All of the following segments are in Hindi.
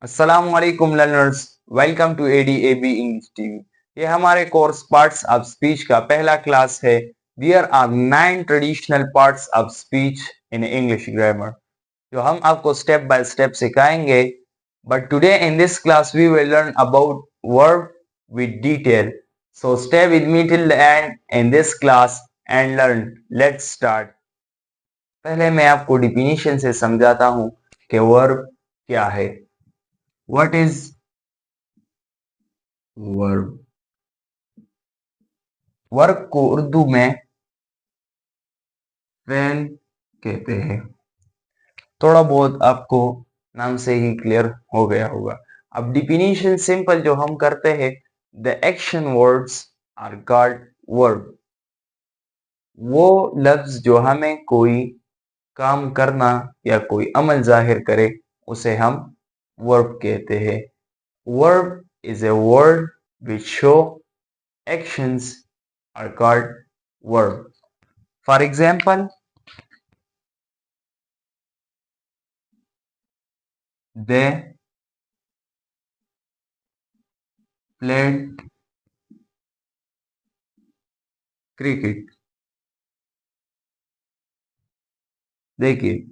अस्सलामुअलैकुम learners, welcome to ADAB English TV. ये हमारे कोर्स पार्ट्स ऑफ स्पीच का पहला क्लास है। There are 9 traditional parts of speech in English grammar जो हम आपको स्टेप बाय स्टेप सिखाएंगे। But today in this class we will learn about verb with detail. So stay with me till the end in this class and learn. Let's start. पहले मैं आपको डिफिनीशन से समझाता हूँ कि वर्ब क्या है। What is verb? वर्ब को उर्दू में फेल कहते हैं। थोड़ा बहुत आपको नाम से ही क्लियर हो गया होगा। अब डिफिनीशन सिंपल जो हम करते हैं, the action words are called verb. वो लफ्ज जो हमें कोई काम करना या कोई अमल जाहिर करे उसे हम वर्ब कहते हैं। Verb is a word which show actions are called verb. For example, they played cricket. देखिए,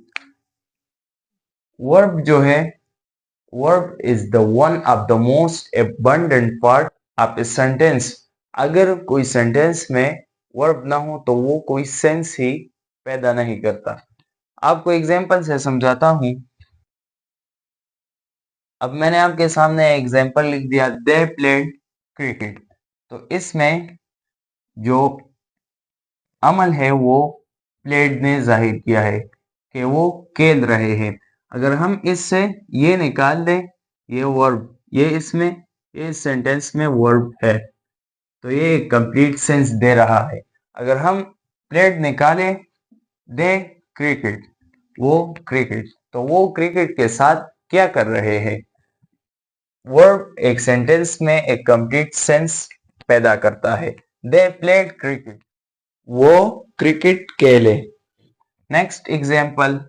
वर्ब जो है, verb is the one of the most abundant part of a sentence. अगर कोई सेंटेंस में वर्ब ना हो तो वो कोई सेंस ही पैदा नहीं करता। आपको एग्जांपल से समझाता हूं। अब मैंने आपके सामने एग्जांपल लिख दिया, दे प्लेड क्रिकेट। तो इसमें जो अमल है वो प्लेड ने जाहिर किया है कि वो खेल रहे हैं। अगर हम इससे ये निकाल दें, ये वर्ब, ये इसमें, ये सेंटेंस में वर्ब है, तो ये कंप्लीट सेंस दे रहा है। अगर हम प्लेड निकालें, दे क्रिकेट, वो क्रिकेट, तो वो क्रिकेट के साथ क्या कर रहे हैं? वर्ब एक सेंटेंस में एक कंप्लीट सेंस पैदा करता है। दे प्लेड क्रिकेट, वो क्रिकेट खेले। Next example,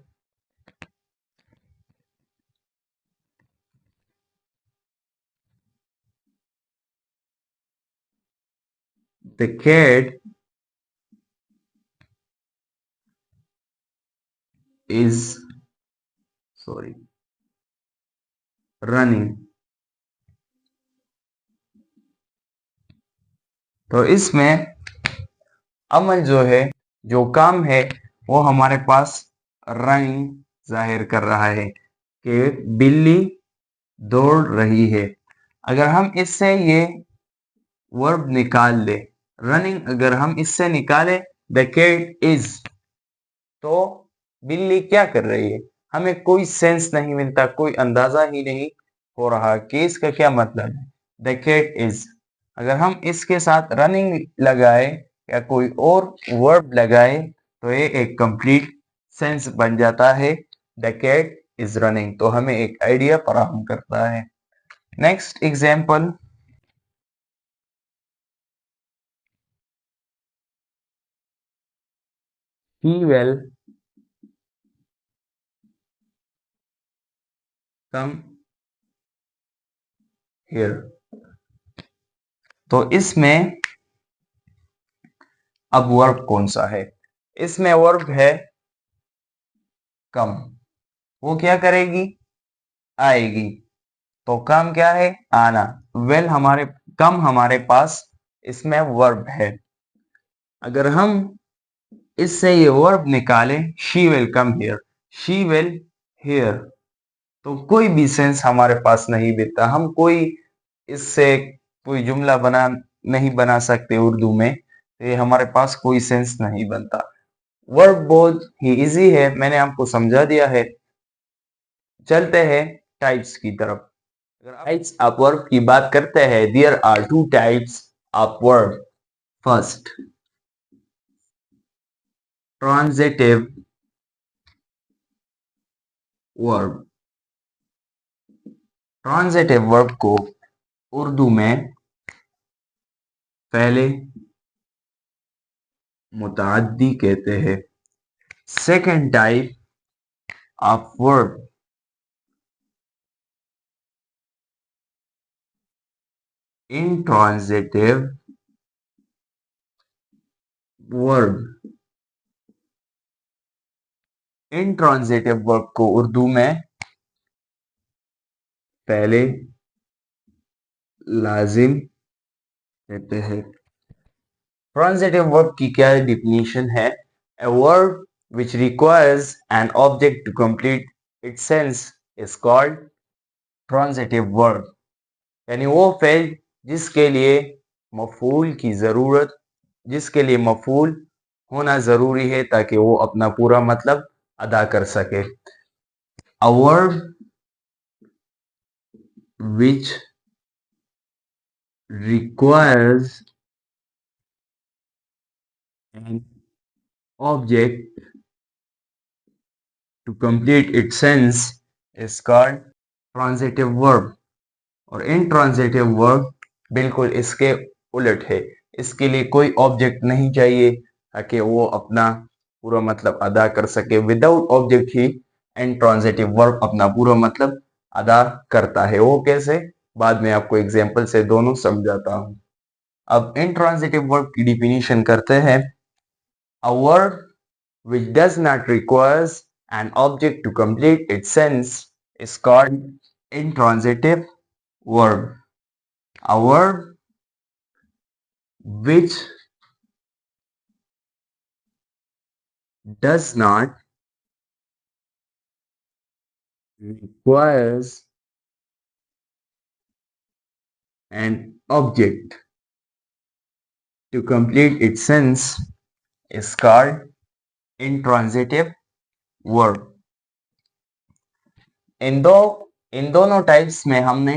the cat is running। तो इसमें अमल जो है, जो काम है, वो हमारे पास रनिंग जाहिर कर रहा है कि बिल्ली दौड़ रही है। अगर हम इससे ये वर्ब निकाल ले, रनिंग, अगर हम इससे निकाले द कैट इज, तो बिल्ली क्या कर रही है? हमें कोई सेंस नहीं मिलता, कोई अंदाजा ही नहीं हो रहा कि इसका क्या मतलब है। द कैट इज, अगर हम इसके साथ रनिंग लगाए या कोई और वर्ब लगाए तो ये एक कंप्लीट सेंस बन जाता है। द कैट इज रनिंग, तो हमें एक आइडिया फराहम करता है। Next example, he will come here। तो इसमें अब वर्ब कौन सा है? इसमें वर्ब है कम। वो क्या करेगी? आएगी। तो काम क्या है? आना। वेल हमारे कम हमारे पास इसमें वर्ब है। अगर हम इससे ये वर्ब निकालें, she will come here, she will hear, तो कोई भी सेंस हमारे पास नहीं देता। हम कोई इससे कोई जुमला नहीं बना सकते उर्दू में, तो ये हमारे पास कोई सेंस नहीं बनता। वर्ब बहुत ही इजी है, मैंने आपको समझा दिया है। चलते हैं टाइप्स की तरफ। अगर टाइप्स ऑफ वर्ब की बात करते हैं, there are two types of verb. First, transitive verb. Transitive verb को उर्दू में पहले मुतअद्दी कहते हैं। Second type of verb intransitive verb. Intransitive verb को उर्दू में पहले लाजिम कहते हैं। ट्रांजिटिव वर्ब की क्या डिफिनीशन है? A verb which requires an object to complete its sense is called transitive verb। यानी वो फेल जिसके लिए मफूल की जरूरत, जिसके लिए मफूल होना जरूरी है ताकि वो अपना पूरा मतलब अदा कर सके। A verb which requires an object to complete its sense is called transitive verb। और intransitive verb बिल्कुल इसके उलट है। इसके लिए कोई ऑब्जेक्ट नहीं चाहिए ताकि वो अपना पूरा मतलब अदा कर सके। विदाउट ऑब्जेक्ट ही intransitive verb अपना पूरा मतलब अदा करता है। वो कैसे? बाद में आपको एग्जाम्पल से दोनों समझाता हूं। अब intransitive verb की डिफिनीशन करते हैं। A verb which does not requires an object to complete its sense is called intransitive verb। A verb which does not requires an object to complete its sense is called intransitive verb। इन दोनों टाइप्स में हमने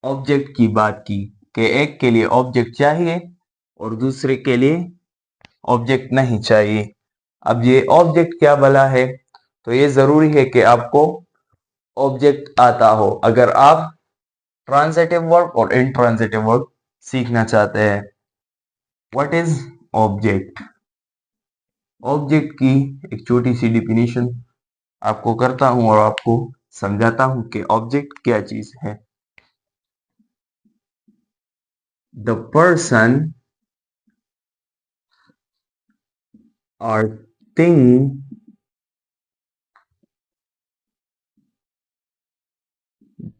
ऑब्जेक्ट की बात की कि एक के लिए ऑब्जेक्ट चाहिए और दूसरे के लिए ऑब्जेक्ट नहीं चाहिए। अब ये ऑब्जेक्ट क्या भला है? तो ये जरूरी है कि आपको ऑब्जेक्ट आता हो अगर आप ट्रांजिटिव वर्ब और इंट्रांजिटिव वर्ब सीखना चाहते हैं। What is object? ऑब्जेक्ट की एक छोटी सी डिफिनीशन आपको करता हूं और आपको समझाता हूं कि ऑब्जेक्ट क्या चीज है। द पर्सन और thing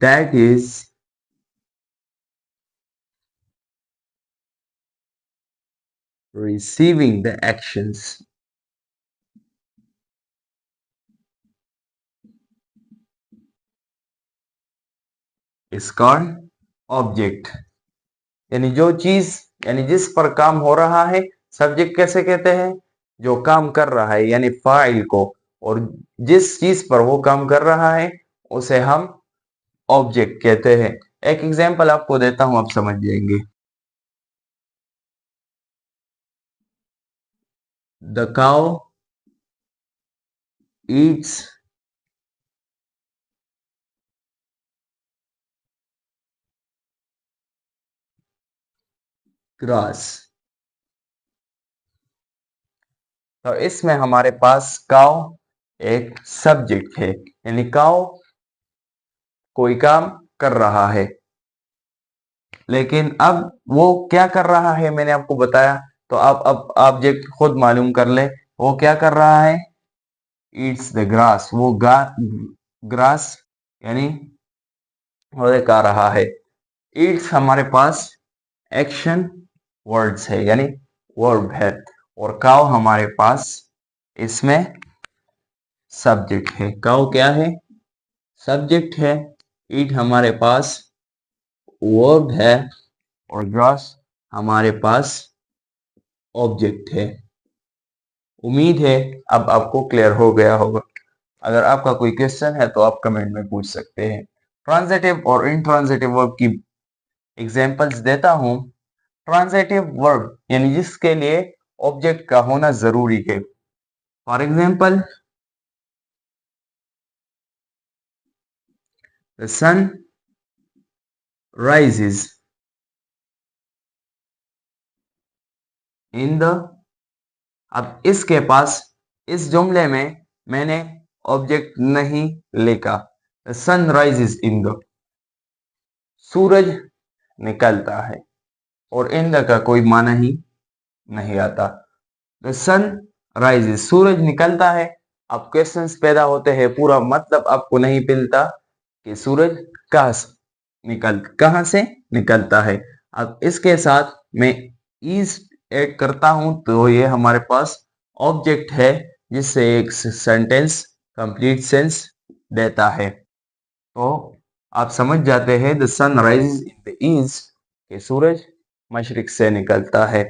that is receiving the actions is called object। यानी जो चीज, यानी जिस पर काम हो रहा है, सब्जेक्ट कैसे कहते हैं? जो काम कर रहा है यानी फाइल को, और जिस चीज पर वो काम कर रहा है उसे हम ऑब्जेक्ट कहते हैं। एक एग्जांपल आपको देता हूं, आप समझ जाएंगे। The cow Yeats grass. तो इसमें हमारे पास काउ एक सब्जेक्ट है, यानी काउ कोई काम कर रहा है। लेकिन अब वो क्या कर रहा है मैंने आपको बताया, तो आप अब ऑब्जेक्ट खुद मालूम कर ले। वो क्या कर रहा है? Eats the grass. वो ग्रास यानी वो खा रहा है। ईट्स हमारे पास एक्शन वर्ड्स है यानी वर्ब है, और काउ हमारे पास इसमें सब्जेक्ट है। काउ क्या है? सब्जेक्ट है। ईट हमारे पास वर्ब है और ग्रास हमारे पास ऑब्जेक्ट है। उम्मीद है अब आपको क्लियर हो गया होगा। अगर आपका कोई क्वेश्चन है तो आप कमेंट में पूछ सकते हैं। ट्रांजिटिव और इंट्रांजिटिव वर्ब की एग्जांपल्स देता हूं। ट्रांजिटिव वर्ब यानी जिसके लिए ऑब्जेक्ट का होना जरूरी है। For example, the sun rises in the। अब इसके पास इस जुमले में मैंने ऑब्जेक्ट नहीं लिखा। The sun rises in the. सूरज निकलता है, और इन द का कोई माना ही नहीं आता। द सन राइजेस, सूरज निकलता है। अब क्वेश्चंस पैदा होते हैं, पूरा मतलब आपको नहीं मिलता कि सूरज कहां से निकलता है। अब इसके साथ मैं इज ऐड करता हूं तो ये हमारे पास ऑब्जेक्ट है जिससे एक सेंटेंस कंप्लीट सेंस देता है। तो आप समझ जाते हैं the sun rises in the east, कि सूरज मशरिक से निकलता है।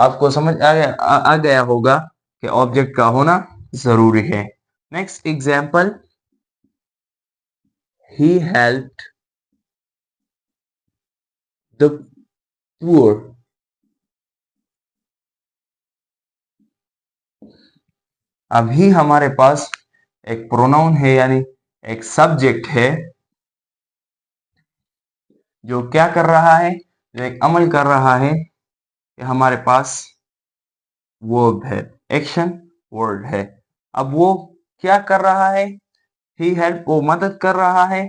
आपको समझ आ गया होगा कि ऑब्जेक्ट का होना जरूरी है। Next example, he helped the poor. अभी हमारे पास एक प्रोनाउन है, यानी एक सब्जेक्ट है जो क्या कर रहा है, जो एक अमल कर रहा है। कि हमारे पास वर्ब है, एक्शन वर्ड है। अब वो क्या कर रहा है, ही हेल्प, वो मदद कर रहा है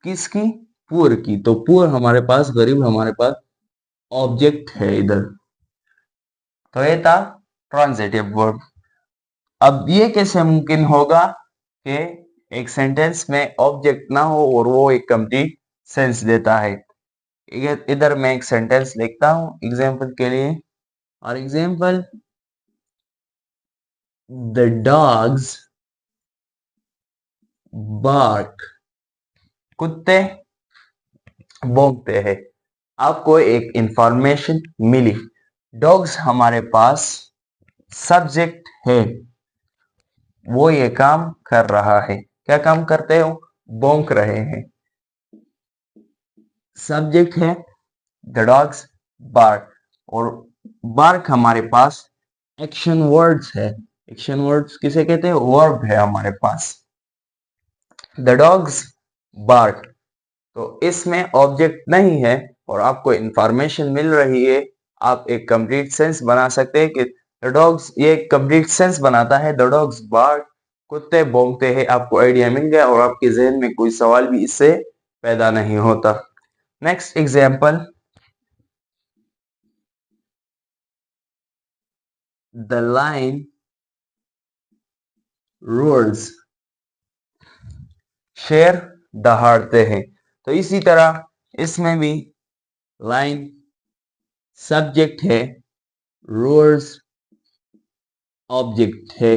किसकी, पुअर की। तो पुअर हमारे पास, गरीब हमारे पास ऑब्जेक्ट है इधर। तो ये था ट्रांजिटिव वर्ब। अब ये कैसे मुमकिन होगा कि एक सेंटेंस में ऑब्जेक्ट ना हो और वो एक कंप्लीट सेंस देता है। इधर मैं एक सेंटेंस लिखता हूं एग्जांपल के लिए, और एग्जांपल, द डॉग्स बार्क, कुत्ते भौंकते हैं। आपको एक इंफॉर्मेशन मिली, डॉग्स हमारे पास सब्जेक्ट है, वो ये काम कर रहा है। क्या काम करते हो, भौंक रहे हैं। सब्जेक्ट है द डॉग्स बार्क, और बार्क हमारे पास एक्शन वर्ड्स है। एक्शन वर्ड्स किसे कहते हैं, वर्ब है हमारे पास, द डॉग्स बार्क। तो इसमें ऑब्जेक्ट नहीं है और आपको इंफॉर्मेशन मिल रही है। आप एक कंप्लीट सेंस बना सकते हैं कि द डॉग्स, ये कंप्लीट सेंस बनाता है, द डॉग्स बार्क, कुत्ते भौंकते हैं। आपको आइडिया मिल गया और आपके जहन में कोई सवाल भी इससे पैदा नहीं होता। Next example, the line roars, शेर दहाड़ते हैं। तो इसी तरह इसमें भी लाइन सब्जेक्ट है, रोर्स ऑब्जेक्ट है,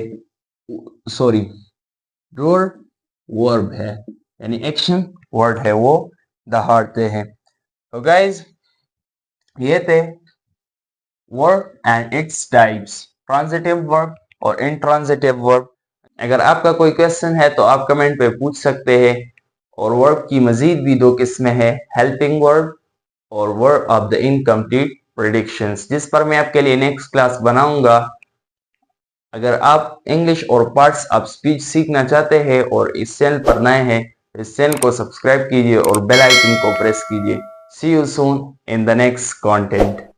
सॉरी, रोर वर्ब है, यानी एक्शन वर्ड है, वो दहाड़ते हैं। तो गाइज, ये थे verb and its types, transitive verb और इनट्रांजिटिव वर्ब। अगर आपका कोई क्वेश्चन है तो आप कमेंट पे पूछ सकते हैं। और वर्ब की मजीद भी 2 किस्में हैं, हेल्पिंग वर्ब और verb of the incomplete predictions, जिस पर मैं आपके लिए नेक्स्ट क्लास बनाऊंगा। अगर आप इंग्लिश और पार्ट्स ऑफ स्पीच सीखना चाहते हैं और इस चैनल पर नए हैं, इस चैनल को सब्सक्राइब कीजिए और बेल आइकन को प्रेस कीजिए। See you soon in the next content.